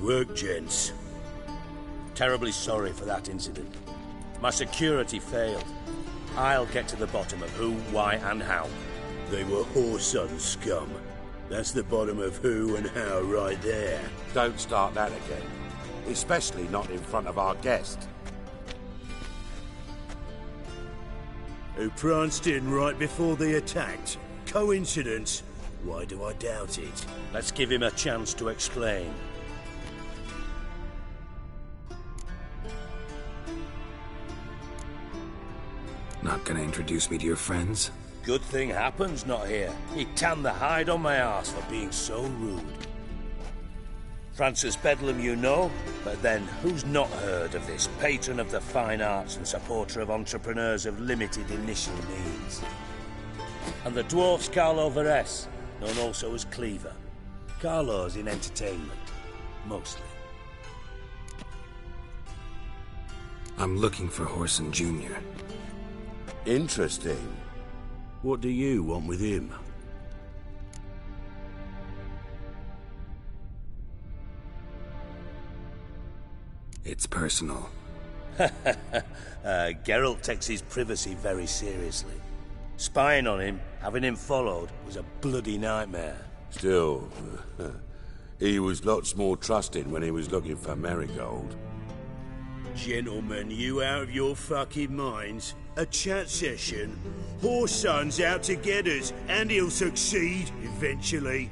work, gents. Terribly sorry for that incident. My security failed. I'll get to the bottom of who, why, and how. They were whoreson scum. That's the bottom of who and how right there. Don't start that again. Especially not in front of our guest. Who pranced in right before they attacked. Coincidence? Why do I doubt it? Let's give him a chance to explain. Not gonna introduce me to your friends? Good thing Happen's not here. He tanned the hide on my arse for being so rude. Francis Bedlam you know, but then who's not heard of this patron of the fine arts and supporter of entrepreneurs of limited initial means? And the dwarf's Carlo Veres, known also as Cleaver. Carlo's in entertainment, mostly. I'm looking for Whoreson Jr. Interesting. What do you want with him? It's personal. Geralt takes his privacy very seriously. Spying on him, having him followed, was a bloody nightmare. Still, he was lots more trusting when he was looking for Marigold. Gentlemen, you out of your fucking minds? A chat session? Whoreson's out to get us, and he'll succeed, eventually.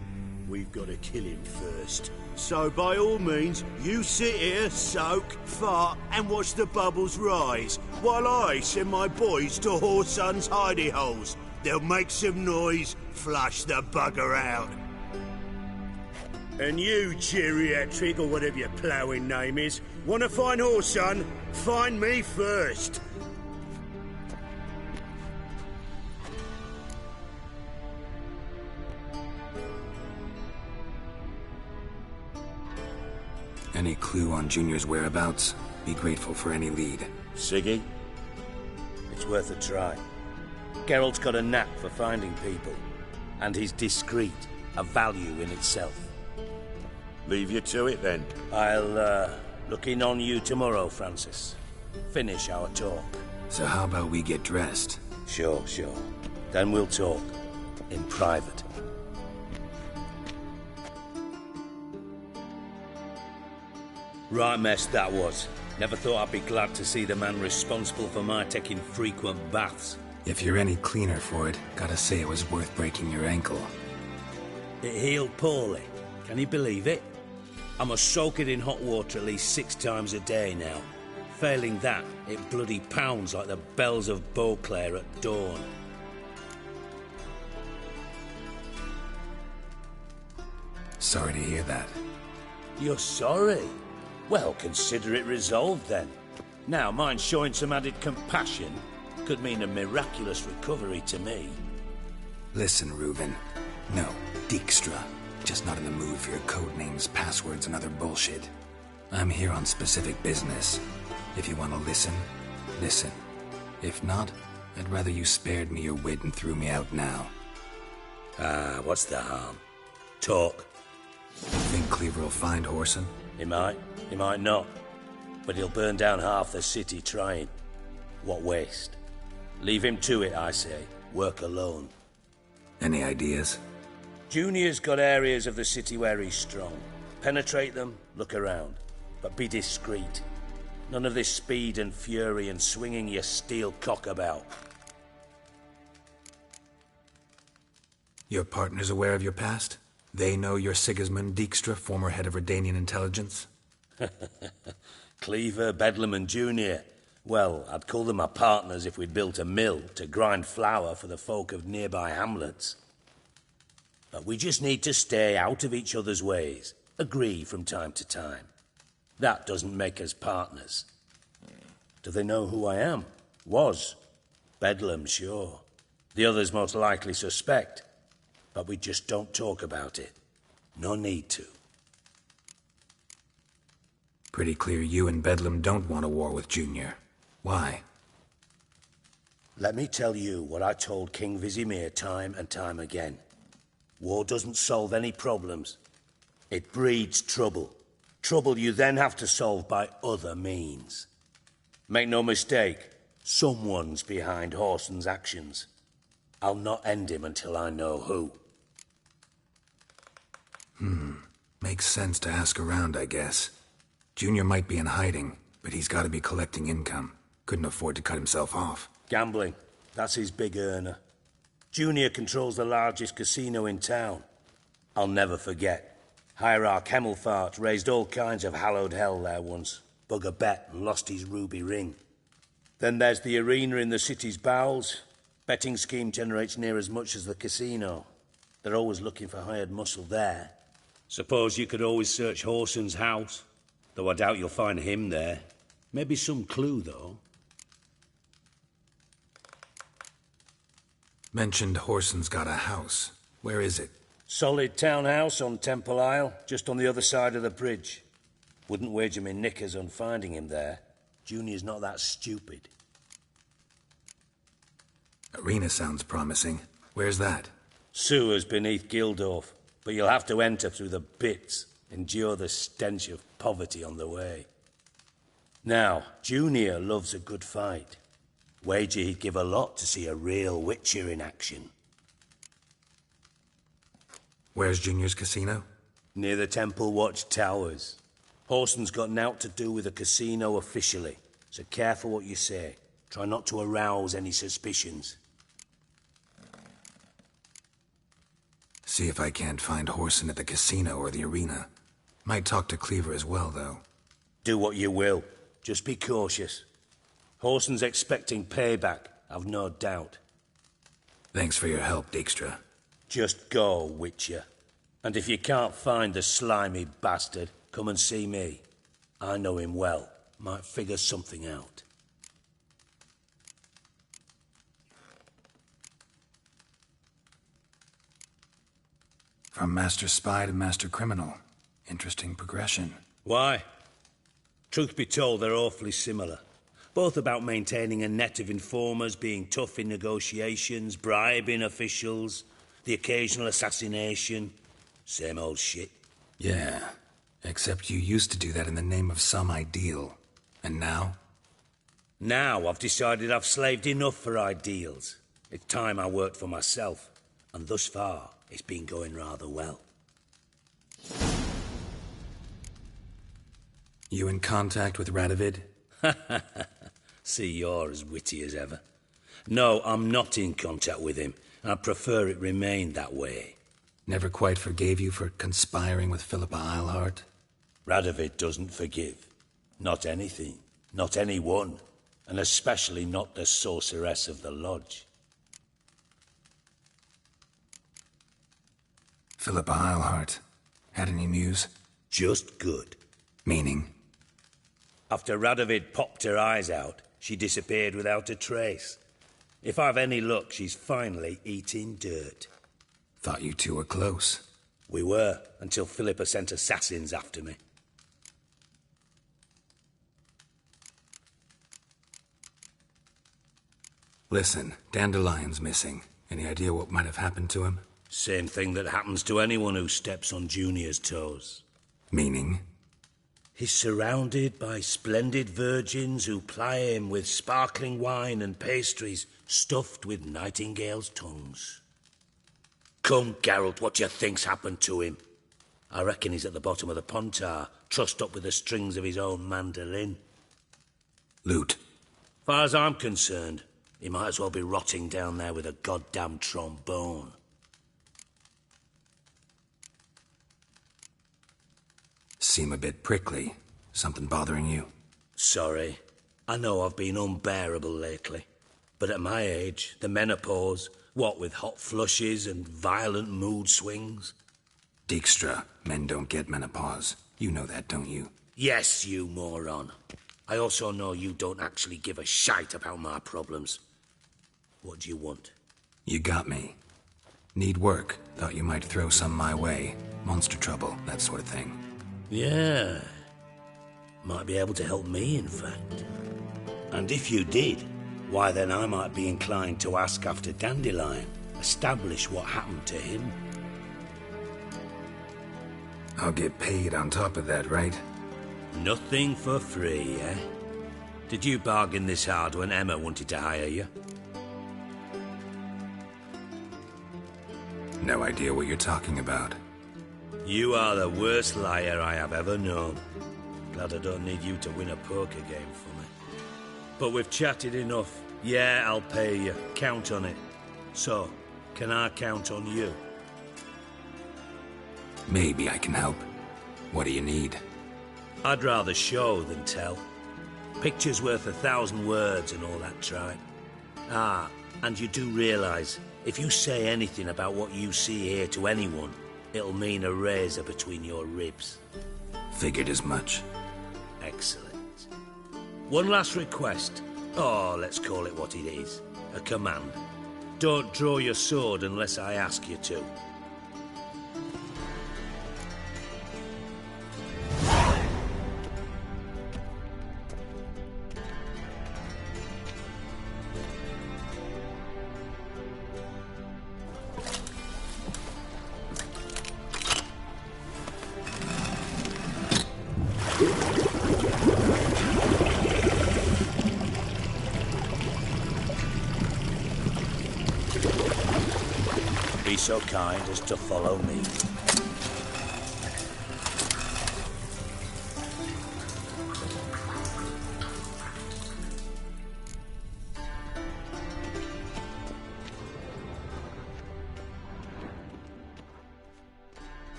We've got to kill him first. So by all means, you sit here, soak, fart, and watch the bubbles rise, while I send my boys to Whoreson's hidey holes. They'll make some noise, flush the bugger out. And you, geriatric, or whatever your ploughing name is, want to find Whoreson? Find me first. Any clue on Junior's whereabouts? Be grateful for any lead. Siggy? It's worth a try. Geralt's got a knack for finding people. And he's discreet, a value in itself. Leave you to it, then. I'll, look in on you tomorrow, Francis. Finish our talk. So how about we get dressed? Sure. Then we'll talk. In private. Right mess that was. Never thought I'd be glad to see the man responsible for my taking frequent baths. If you're any cleaner for it, gotta say it was worth breaking your ankle. It healed poorly. Can you believe it? I must soak it in hot water at least 6 times a day now. Failing that, it bloody pounds like the bells of Beauclair at dawn. Sorry to hear that. You're sorry? Well, consider it resolved then. Now, mind showing some added compassion could mean a miraculous recovery to me. Listen, Reuben. No, Dijkstra. Just not in the mood for your code names, passwords, and other bullshit. I'm here on specific business. If you want to listen, listen. If not, I'd rather you spared me your wit and threw me out now. What's the harm? Talk. Think Cleaver will find Whoreson? He might not. But he'll burn down half the city trying. What waste? Leave him to it, I say. Work alone. Any ideas? Junior's got areas of the city where he's strong. Penetrate them, look around. But be discreet. None of this speed and fury and swinging your steel cock about. Your partner's aware of your past? They know you're Sigismund Dijkstra, former head of Redanian intelligence? Cleaver, Bedlam and Junior. Well, I'd call them my partners if we'd built a mill to grind flour for the folk of nearby hamlets. But we just need to stay out of each other's ways. Agree from time to time. That doesn't make us partners. Do they know who I am? Was. Bedlam, sure. The others most likely suspect. But we just don't talk about it. No need to. Pretty clear you and Bedlam don't want a war with Junior. Why? Let me tell you what I told King Vizimir time and time again. War doesn't solve any problems. It breeds trouble. Trouble you then have to solve by other means. Make no mistake, someone's behind Horson's actions. I'll not end him until I know who. Makes sense to ask around, I guess. Junior might be in hiding, but he's got to be collecting income. Couldn't afford to cut himself off. Gambling. That's his big earner. Junior controls the largest casino in town. I'll never forget. Hierarch Hemmelfart raised all kinds of hallowed hell there once. Bugger bet and lost his ruby ring. Then there's the arena in the city's bowels. Betting scheme generates near as much as the casino. They're always looking for hired muscle there. Suppose you could always search Horson's house. Though I doubt you'll find him there. Maybe some clue, though. Mentioned Horson's got a house. Where is it? Solid townhouse on Temple Isle, just on the other side of the bridge. Wouldn't wager me knickers on finding him there. Junior's not that stupid. Arena sounds promising. Where's that? Sewers beneath Gildorf, but you'll have to enter through the bits, endure the stench of poverty on the way. Now, Junior loves a good fight. Wager he'd give a lot to see a real Witcher in action. Where's Junior's casino? Near the Temple Watch Towers. Horson's got nought to do with the casino officially, so careful what you say. Try not to arouse any suspicions. See if I can't find Horson at the casino or the arena. Might talk to Cleaver as well, though. Do what you will. Just be cautious. Horson's expecting payback, I've no doubt. Thanks for your help, Dijkstra. Just go, Witcher. And if you can't find the slimy bastard, come and see me. I know him well. Might figure something out. From Master Spy to Master Criminal. Interesting progression. Why? Truth be told, they're awfully similar. Both about maintaining a net of informers, being tough in negotiations, bribing officials, the occasional assassination. Same old shit. Yeah, except you used to do that in the name of some ideal. And now? Now I've decided I've slaved enough for ideals. It's time I worked for myself. And thus far, it's been going rather well. You in contact with Radovid? See, you're as witty as ever. No, I'm not in contact with him. I prefer it remained that way. Never quite forgave you for conspiring with Philippa Eilhart? Radovid doesn't forgive. Not anything. Not anyone. And especially not the sorceress of the lodge. Philippa Eilhart. Had any news? Just good. Meaning? After Radovid popped her eyes out, she disappeared without a trace. If I've any luck, she's finally eating dirt. Thought you two were close. We were, until Philippa sent assassins after me. Listen, Dandelion's missing. Any idea what might have happened to him? Same thing that happens to anyone who steps on Junior's toes. Meaning? He's surrounded by splendid virgins who ply him with sparkling wine and pastries stuffed with nightingales' tongues. Come, Geralt, what do you think's happened to him? I reckon he's at the bottom of the Pontar, trussed up with the strings of his own mandolin. Loot. Far as I'm concerned, he might as well be rotting down there with a goddamn trombone. Seem a bit prickly. Something bothering you? Sorry. I know I've been unbearable lately. But at my age, the menopause, what with hot flushes and violent mood swings? Dijkstra, men don't get menopause. You know that, don't you? Yes, you moron. I also know you don't actually give a shite about my problems. What do you want? You got me. Need work. Thought you might throw some my way. Monster trouble, that sort of thing. Yeah. Might be able to help me, in fact. And if you did, why then I might be inclined to ask after Dandelion. Establish what happened to him. I'll get paid on top of that, right? Nothing for free, eh? Did you bargain this hard when Emma wanted to hire you? No idea what you're talking about. You are the worst liar I have ever known. Glad I don't need you to win a poker game for me. But we've chatted enough. Yeah, I'll pay you. Count on it. So, can I count on you? Maybe I can help. What do you need? I'd rather show than tell. Picture's worth 1,000 words and all that tripe. Ah, and you do realise, if you say anything about what you see here to anyone, it'll mean a razor between your ribs. Figured as much. Excellent. One last request. Oh, let's call it what it is. A command. Don't draw your sword unless I ask you to. Be so kind as to follow me.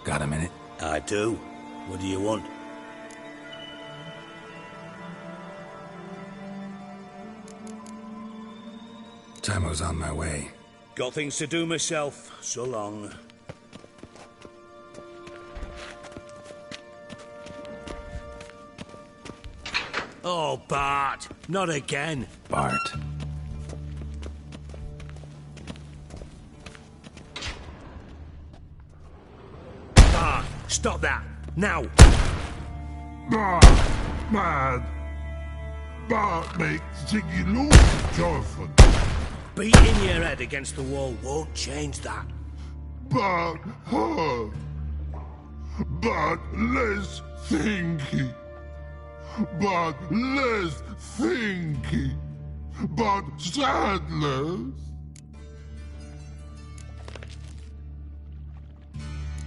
Got a minute? I do. What do you want? Tamo's on my way. Got things to do myself. So long. Oh, Bart. Not again. Bart. Bart, stop that. Now. Bart, mad. Bart makes Ziggy lose, Jonathan. Beating your head against the wall won't change that. Bart hurt. Bart less thinky. Bart less thinky. Bart sadless.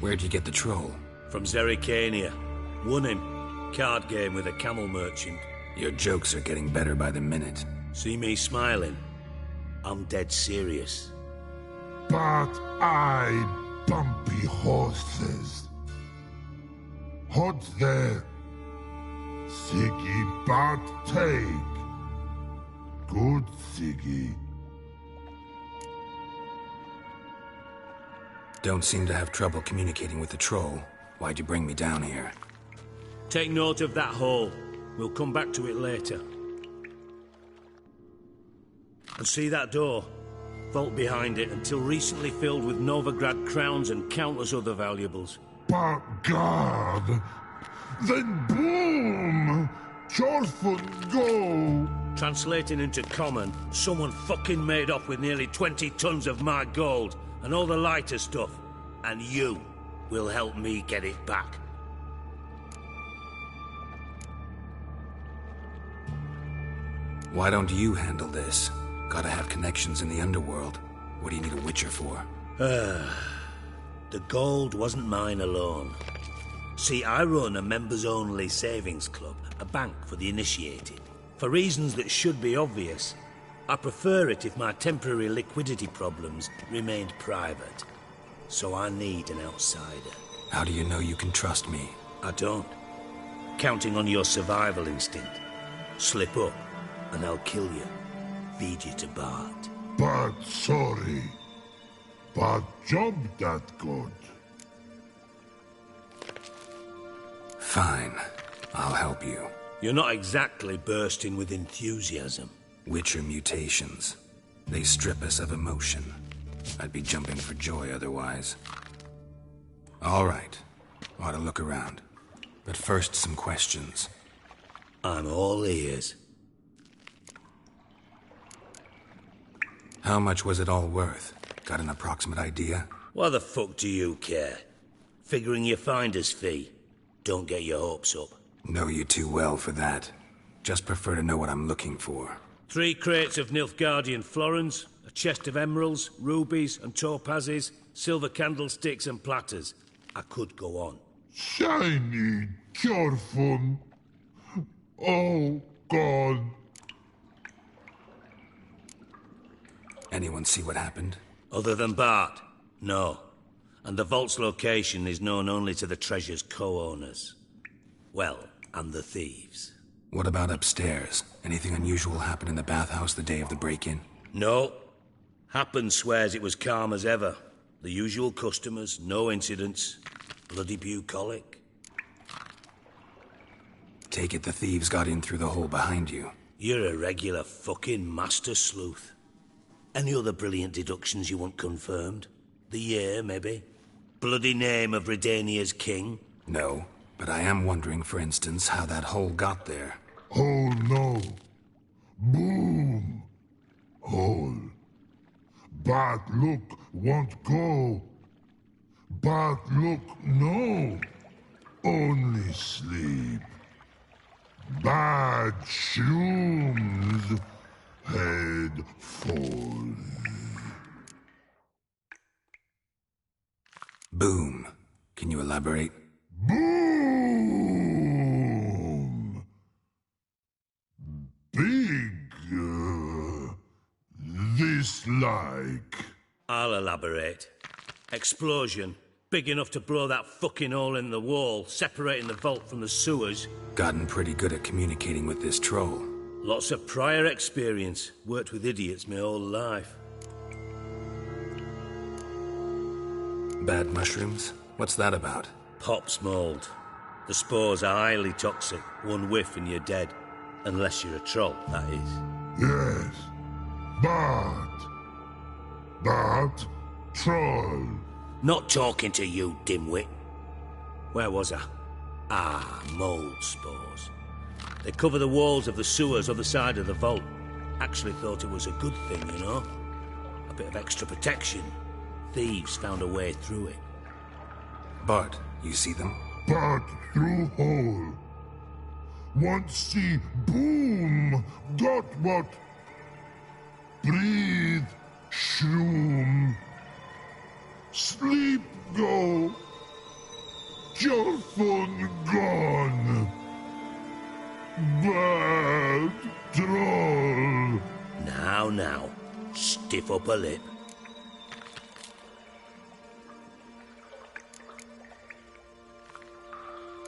Where'd you get the troll? From Zerrikania. Won him. Card game with a camel merchant. Your jokes are getting better by the minute. See me smiling? I'm dead serious. But I bumpy horses. Hot there. Siggy but take. Good Siggy. Don't seem to have trouble communicating with the troll. Why'd you bring me down here? Take note of that hole. We'll come back to it later. And see that door? vault behind it until recently filled with Novigrad crowns and countless other valuables. But God, then boom! Chorfun go! Translating into common, someone fucking made off with nearly 20 tons of my gold and all the lighter stuff. And you will help me get it back. Why don't you handle this? Gotta have connections in the underworld. What do you need a witcher for? The gold wasn't mine alone. See, I run a members-only savings club, a bank for the initiated. For reasons that should be obvious, I prefer it if my temporary liquidity problems remained private. So I need an outsider. How do you know you can trust me? I don't. Counting on your survival instinct. Slip up, and I'll kill you. Feed you to Bart. But sorry. But job that good. Fine. I'll help you. You're not exactly bursting with enthusiasm. Witcher mutations. They strip us of emotion. I'd be jumping for joy otherwise. All right. Ought to look around. But first, some questions. I'm all ears. How much was it all worth? Got an approximate idea? Why the fuck do you care? Figuring your finder's fee. Don't get your hopes up. Know you too well for that. Just prefer to know what I'm looking for. 3 crates of Nilfgaardian florins, a chest of emeralds, rubies and topazes, silver candlesticks and platters. I could go on. Shiny Chorfun. Oh, God. Anyone see what happened? Other than Bart? No. And the vault's location is known only to the treasure's co-owners. Well, and the thieves. What about upstairs? Anything unusual happen in the bathhouse the day of the break-in? No. Happen swears it was calm as ever. The usual customers, no incidents. Bloody bucolic. Take it the thieves got in through the hole behind you. You're a regular fucking master sleuth. Any other brilliant deductions you want confirmed? The year, maybe? Bloody name of Redania's king? No, but I am wondering, for instance, how that hole got there. Oh, no. Boom. Hole. But look, won't go. But look, no. Only sleep. Bad shrooms. Head falls. Boom. Can you elaborate? Boom! Big. This like. I'll elaborate. Explosion. Big enough to blow that fucking hole in the wall, separating the vault from the sewers. Gotten pretty good at communicating with this troll. Lots of prior experience. Worked with idiots my whole life. Bad mushrooms? What's that about? Pops mold. The spores are highly toxic. One whiff and you're dead. Unless you're a troll, that is. Yes. But. Troll. Not talking to you, dimwit. Where was I? Ah, mold spores. They cover the walls of the sewers other side of the vault. Actually thought it was a good thing, you know? A bit of extra protection. Thieves found a way through it. Bart, you see them? But through hole. Want see boom. Got what? Breathe. Shroom. Sleep go. Chorfun gone. Bad troll. Now. Stiff upper lip.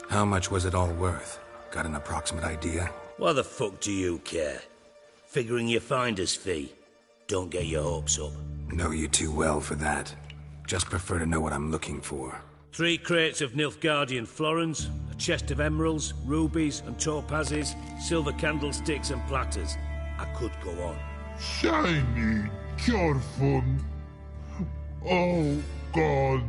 How much was it all worth? Got an approximate idea? Why the fuck do you care? Figuring your finder's fee. Don't get your hopes up. Know you too well for that. Just prefer to know what I'm looking for. 3 crates of Nilfgaardian florins, a chest of emeralds, rubies and topazes, silver candlesticks and platters. I could go on. Shiny careful. Oh, God.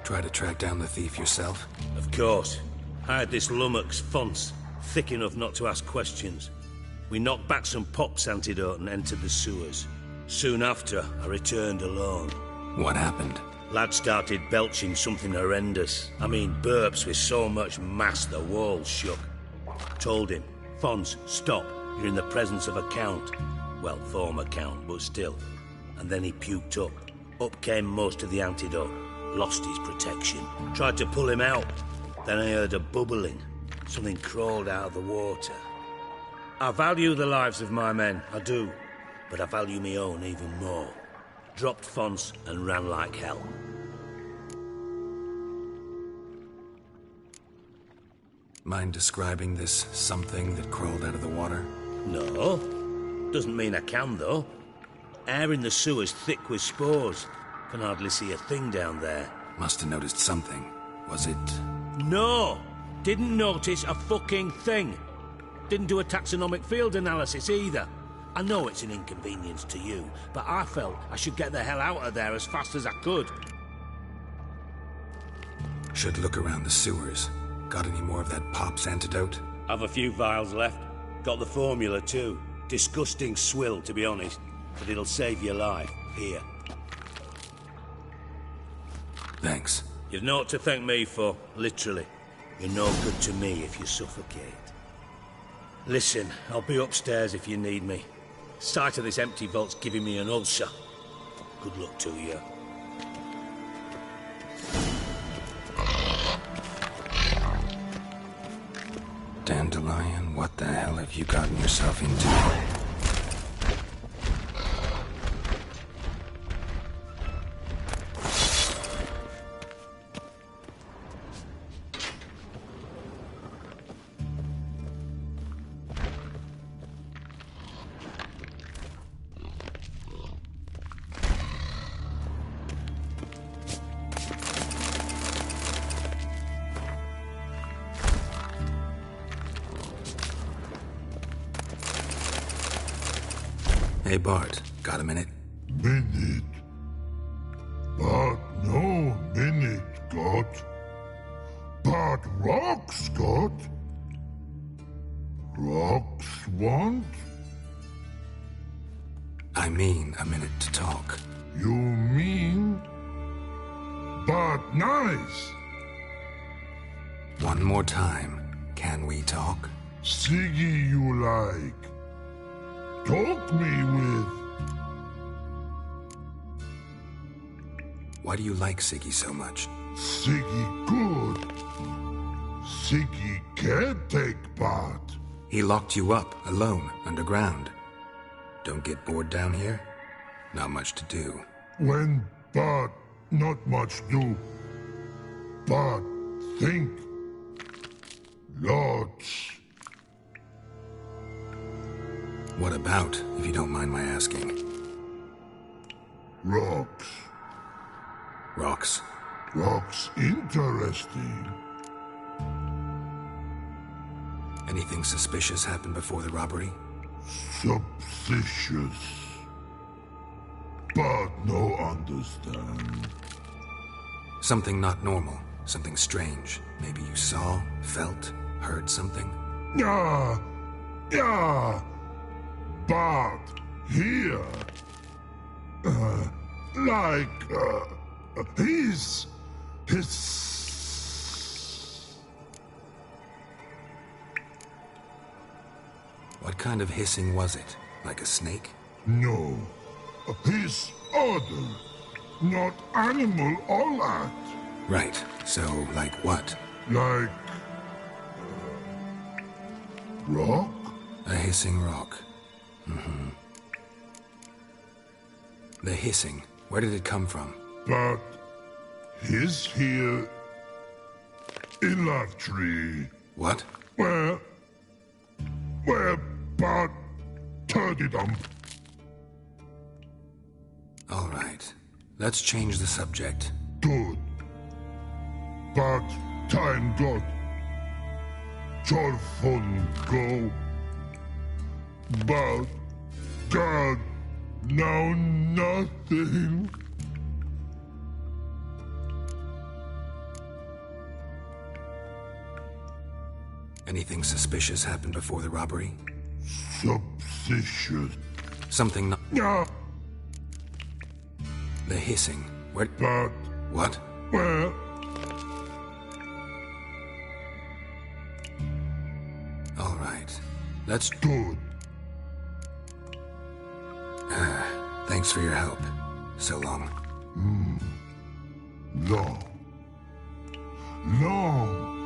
Try to track down the thief yourself? Of course. I had this lummox Fonce, thick enough not to ask questions. We knocked back some Pop's antidote and entered the sewers. Soon after, I returned alone. What happened? Lad started belching something horrendous. I mean, burps with so much mass the walls shook. Told him, Fonce, stop. You're in the presence of a count. Well, former count, but still. And then he puked up. Up came most of the antidote. Lost his protection. Tried to pull him out. Then I heard a bubbling. Something crawled out of the water. I value the lives of my men, I do. But I value my own even more. Dropped Fonce and ran like hell. Mind describing this something that crawled out of the water? No. Doesn't mean I can, though. Air in the sewer's thick with spores. Can hardly see a thing down there. Must have noticed something. Was it... No! Didn't notice a fucking thing. Didn't do a taxonomic field analysis either. I know it's an inconvenience to you, but I felt I should get the hell out of there as fast as I could. Should look around the sewers. Got any more of that Pop's antidote? I've a few vials left. Got the formula too. Disgusting swill, to be honest. But it'll save your life. Here. Thanks. You've naught to thank me for, literally. You're no good to me if you suffocate. Listen, I'll be upstairs if you need me. Sight of this empty vault's giving me an ulcer. Good luck to you. Dandelion, what the hell have you gotten yourself into? Hey, Bart, got a minute? Minute. But no minute got. But rocks got. Rocks want? I mean a minute to talk. You mean? But nice. One more time. Can we talk? Siggy you like. Talk me with. Why do you like Siggy so much? Siggy good. Siggy can't take part. He locked you up, alone, underground. Don't get bored down here? Not much to do. When but not much do. But think. Lots. What about, if you don't mind my asking? Rocks. Rocks. Rocks interesting. Anything suspicious happened before the robbery? Suspicious. But no understand. Something not normal. Something strange. Maybe you saw, felt, heard something? Yeah. Yeah. But here. His. What kind of hissing was it? Like a snake? No. His other. Not animal all that. Right. So, like what? Like. Rock? A hissing rock. Mm-hmm. The hissing. Where did it come from? But. His here. In Love Tree. What? Where, but, turdy dump. All right. Let's change the subject. Good. But, time got. your phone go? But God, now nothing. Anything suspicious happened before the robbery? Suspicious. Something not... Yeah, The hissing. Where... but, What? well, All right. That's... good. Thanks for your help. So long. No. No.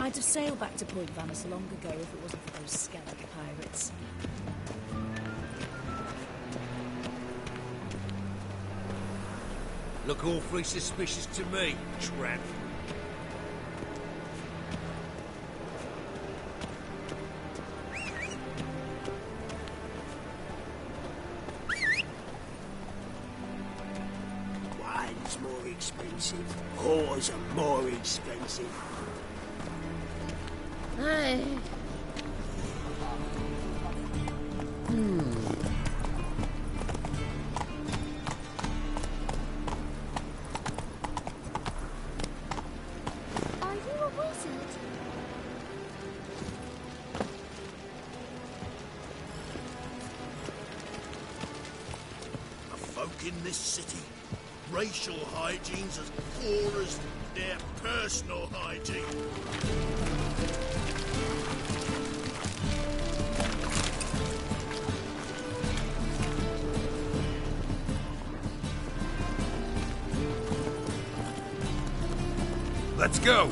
I'd have sailed back to Point Vanus long ago if it wasn't for those skeleton pirates. Look awfully suspicious to me, tramp. Wine's more expensive. Whores are more expensive. Hey. Are you a wizard? The folk in this city, racial hygiene's as poor as their personal hygiene. Let's go!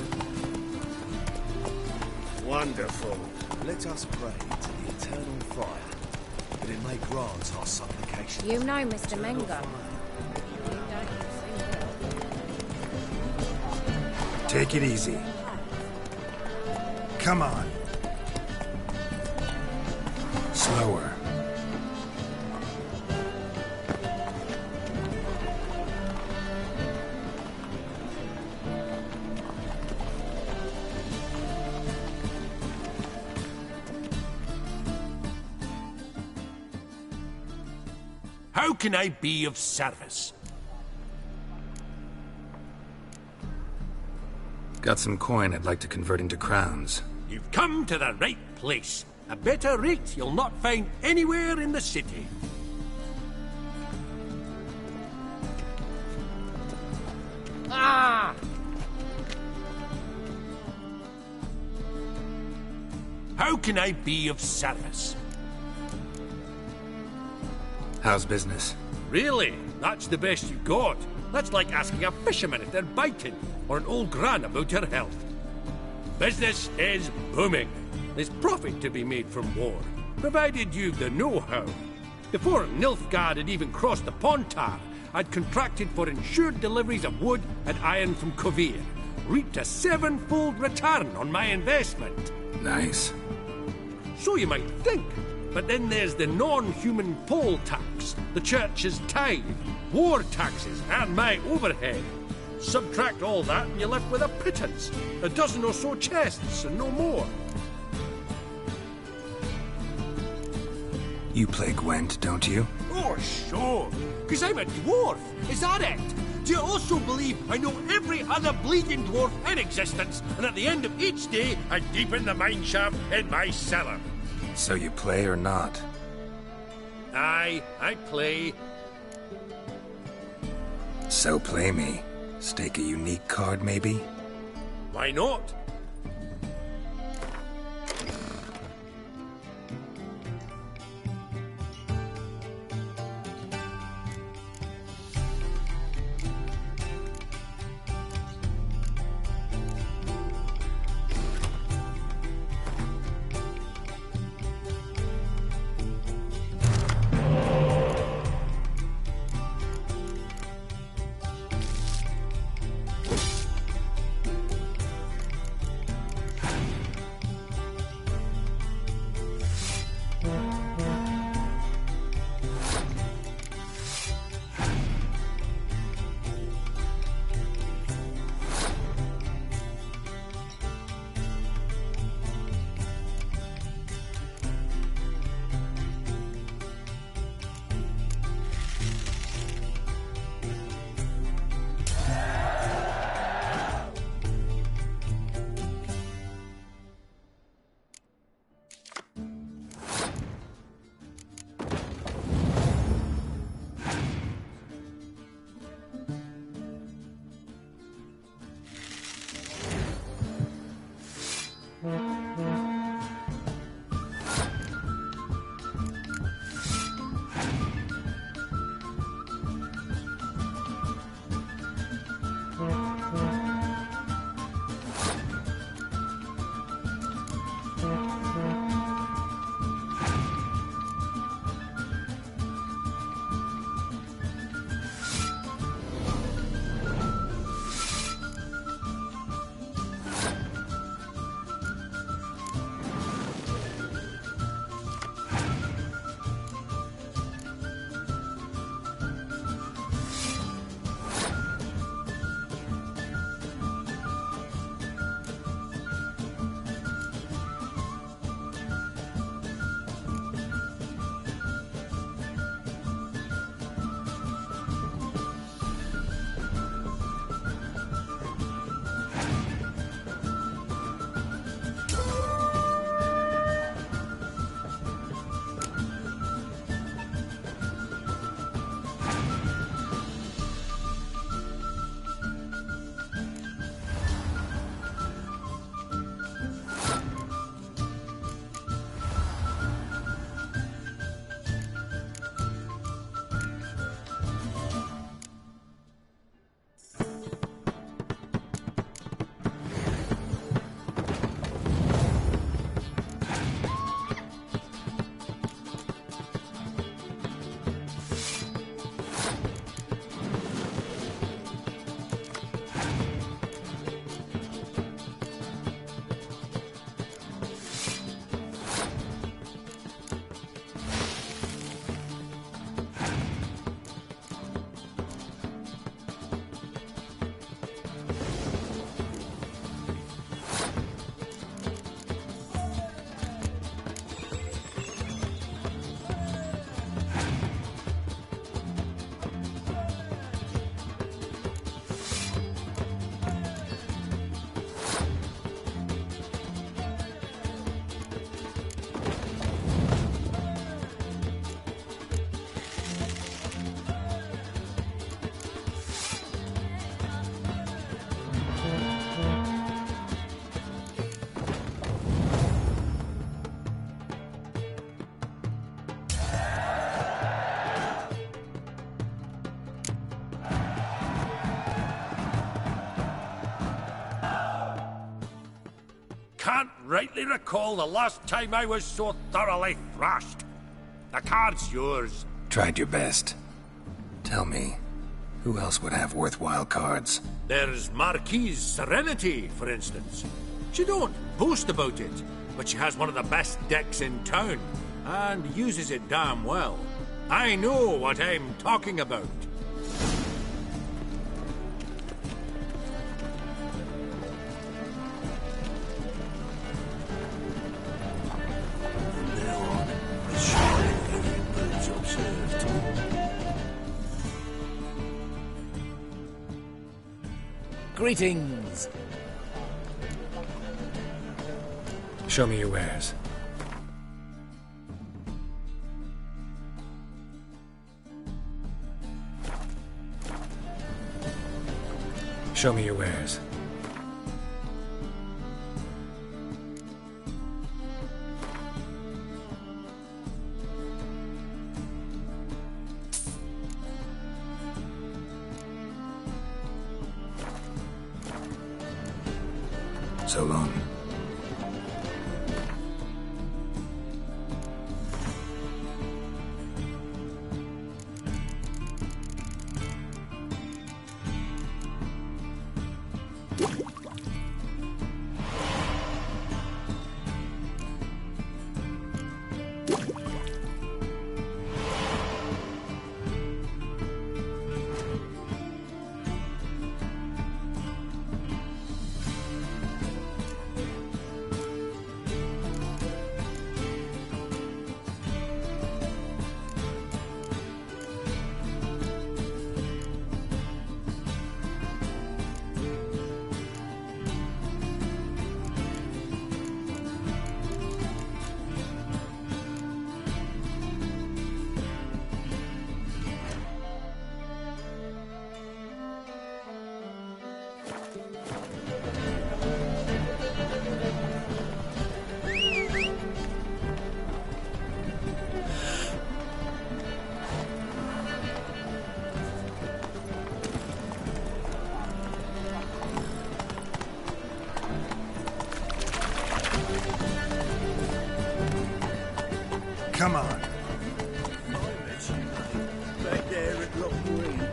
Wonderful. Let us pray to the eternal fire, that it may grant our supplication. You know, Mr. Menga. Take it easy. Come on. Slower. How can I be of service? Got some coin I'd like to convert into crowns. You've come to the right place. A better rate you'll not find anywhere in the city. Ah! How can I be of service? How's business? Really? That's the best you got? That's like asking a fisherman if they're biting, or an old gran about her health. Business is booming. There's profit to be made from war, provided you've the know-how. Before Nilfgaard had even crossed the Pontar, I'd contracted for insured deliveries of wood and iron from Kovir, reaped a 7-fold return on my investment. Nice. So you might think. But then there's the non-human poll tax, the church's tithe, war taxes, and my overhead. Subtract all that and you're left with a pittance. A dozen or so chests and no more. You play Gwent, don't you? Oh, sure. Because I'm a dwarf. Is that it? Do you also believe I know every other bleeding dwarf in existence, and at the end of each day, I deepen the mine shaft in my cellar? So you play or not? Aye, I play. So play me. Stake a unique card, maybe? Why not? can't rightly recall the last time I was so thoroughly thrashed. The card's yours. Tried your best. Tell me, who else would have worthwhile cards? There's Marquise Serenity, for instance. She don't boast about it, but she has one of the best decks in town, and uses it damn well. I know what I'm talking about. From now on, I shall every bird's observed. Greetings. Show me your wares. Show me your wares. So long. Come on. Back there at Lock Green.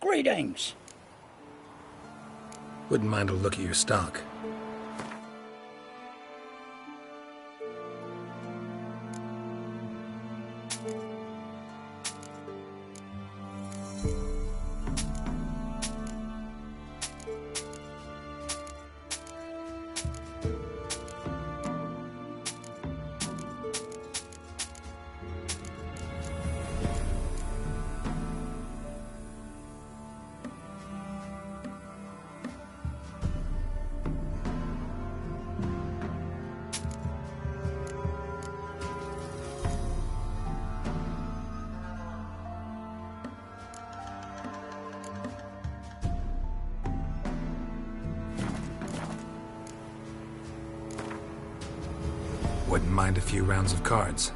Greetings. Wouldn't mind a look at your stock. Wouldn't mind a few rounds of cards.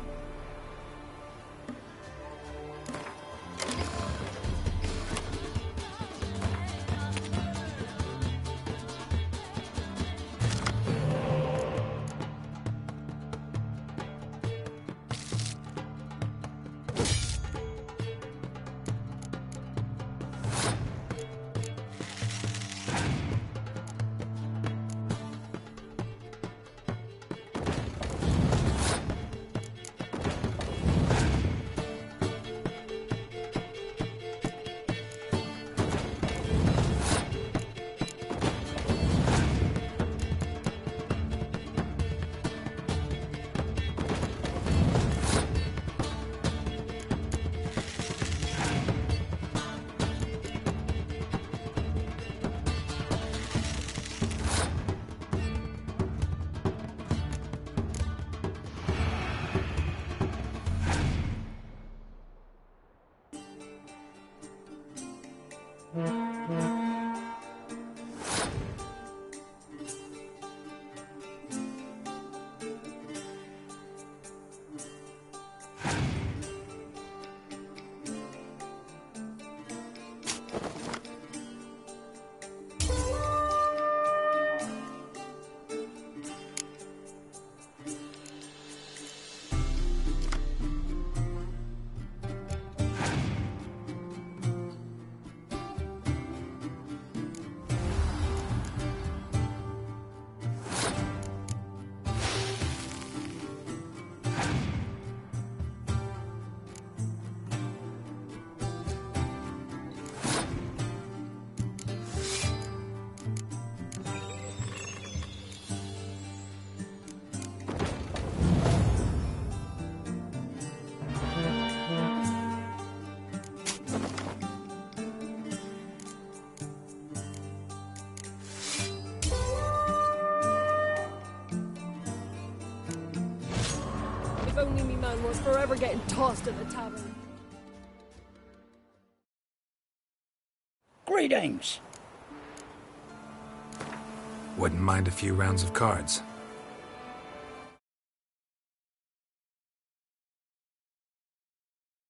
If only me man was forever getting tossed at the tavern. Greetings. Wouldn't mind a few rounds of cards.